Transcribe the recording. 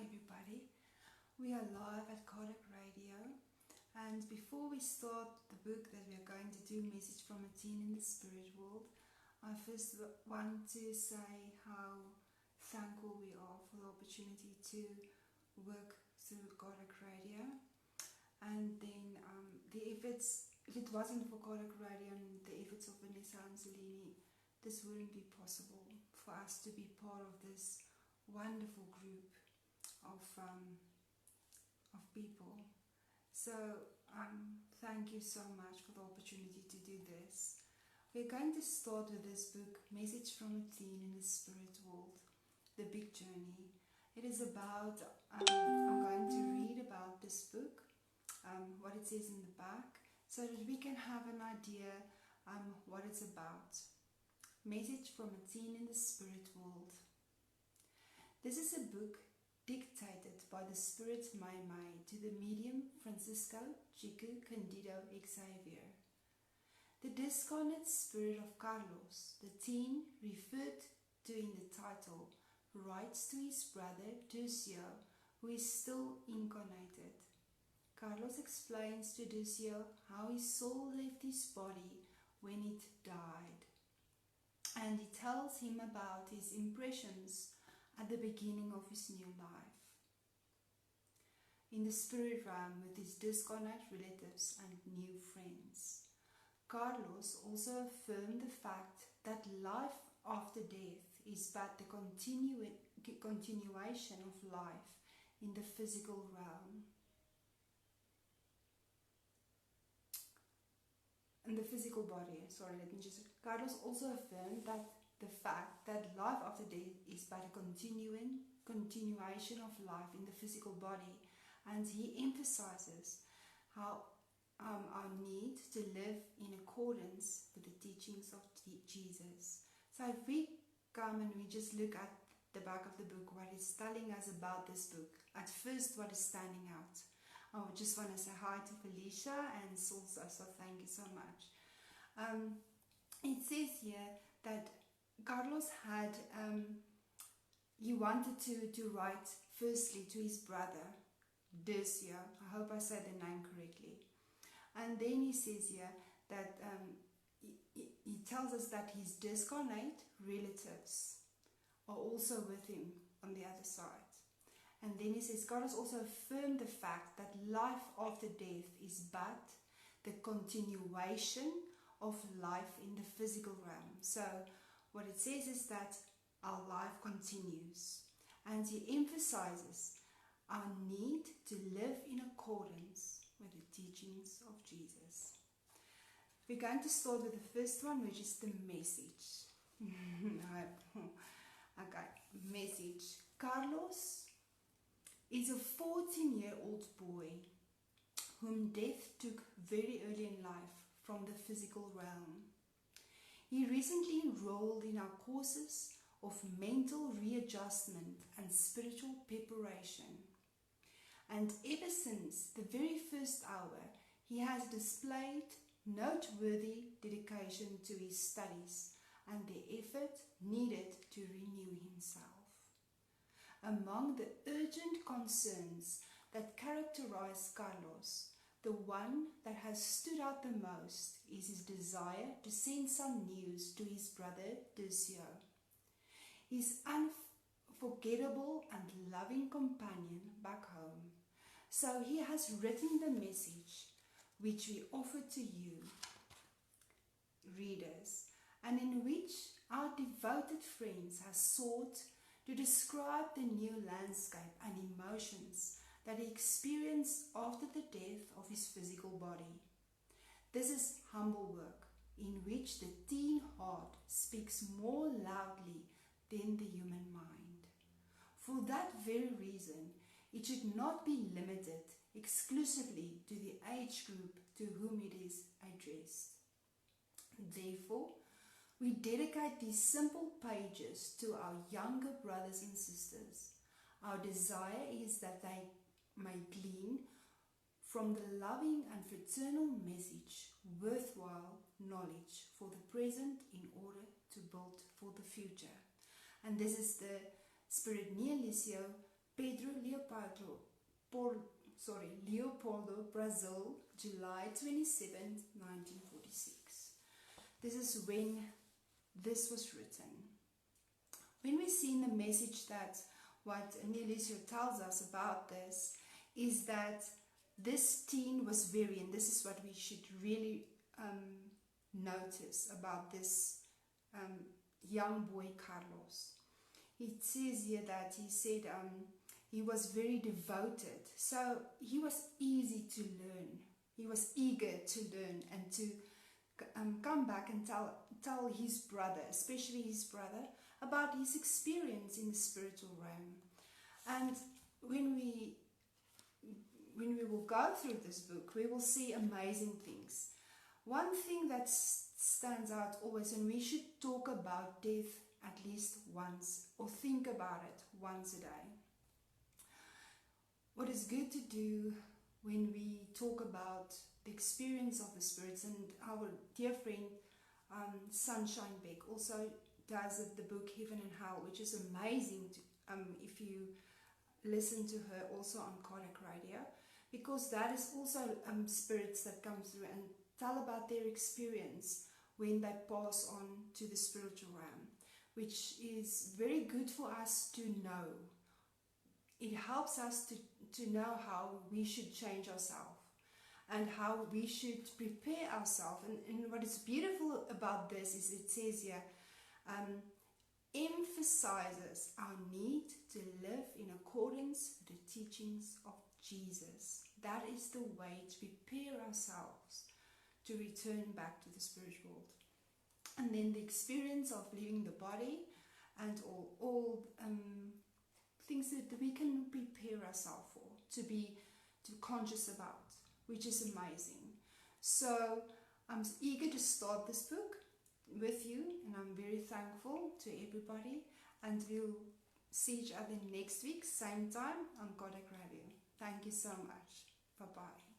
everybody. We are live at Cardiac Radio, and before we start the book that we are going to do, Message from a Teen in the Spirit World, I first want to say how thankful we are for the opportunity to work through Cardiac Radio. And then the efforts, if it wasn't for Cardiac Radio and the efforts of Vanessa and Zelini, this wouldn't be possible for us to be part of this wonderful group of people. So thank you so much for the opportunity to do this. We're going to start with this book, Message from a Teen in the Spirit World, The Big Journey. It is about, I'm going to read about this book, what it says in the back, so that we can have an idea what it's about. Message from a Teen in the Spirit World. This is a book dictated by the Spirit Mai Mai to the medium Francisco Chico Candido Xavier. The discarnate spirit of Carlos, the teen referred to in the title, writes to his brother Lucio, who is still incarnated. Carlos explains to Lucio how his soul left his body when it died, and he tells him about his impressions at the beginning of his new life in the spirit realm with his discarnate relatives and new friends. Carlos also affirmed the fact that life after death is but the continuation of life in the physical realm. In the physical body, Carlos also affirmed that the fact that life after death is but a continuation of life in the physical body, and he emphasizes how our need to live in accordance with the teachings of Jesus. So if we come and we just look at the back of the book, what it's telling us about this book, at first what is standing out. I just want to say hi to Felicia and Salsa, so thank you so much. It says here that Carlos had, he wanted to write firstly to his brother, Lucio. I hope I said the name correctly. And then he says here that he tells us that his discarnate relatives are also with him on the other side. And then he says, Carlos also affirmed the fact that life after death is but the continuation of life in the physical realm. So what it says is that our life continues. And he emphasizes our need to live in accordance with the teachings of Jesus. We're going to start with the first one, which is the message. Okay, message. Carlos is a 14-year-old boy whom death took very early in life from the physical realm. He recently enrolled in our courses of mental readjustment and spiritual preparation. And ever since the very first hour, he has displayed noteworthy dedication to his studies and the effort needed to renew himself. Among the urgent concerns that characterize Carlos, the one that has stood out the most is his desire to send some news to his brother Lucio, his unforgettable and loving companion back home. So he has written the message which we offer to you, readers, and in which our devoted friends have sought to describe the new landscape and emotions that he experienced after the death of his physical body. This is humble work in which the teen heart speaks more loudly than the human mind. For that very reason, it should not be limited exclusively to the age group to whom it is addressed. Therefore, we dedicate these simple pages to our younger brothers and sisters. Our desire is that they may glean from the loving and fraternal message worthwhile knowledge for the present in order to build for the future. And this is the Spirit Neio Lucio Leopoldo, Brazil, July 27th, 1946. This is when this was written. When we see in the message that what Lucio tells us about this is that this teen was very, and this is what we should really notice about this young boy Carlos. It says here that he said he was very devoted, so he was easy to learn. He was eager to learn and to come back and tell his brother, especially his brother, about his experience in the spiritual realm. And when we will go through this book, we will see amazing things. One thing that stands out always, and we should talk about death at least once, or think about it once a day. What is good to do when we talk about the experience of the spirits, and our dear friend Sunshine Beck also does the book Heaven and Hell, which is amazing if you listen to her also on Cardiac Radio, because that is also spirits that come through and tell about their experience when they pass on to the spiritual realm, which is very good for us to know. It helps us to know how we should change ourselves and how we should prepare ourselves. And what is beautiful about this is it says here, emphasizes our need to live in accordance with the teachings of Jesus. That is the way to prepare ourselves to return back to the spirit world. And then the experience of leaving the body and all things that we can prepare ourselves for, to be conscious about, which is amazing. So I'm eager to start this book with you, and I'm very thankful to everybody, and we'll see each other next week, same time on Kodak Radio. Thank you so much. Bye-bye.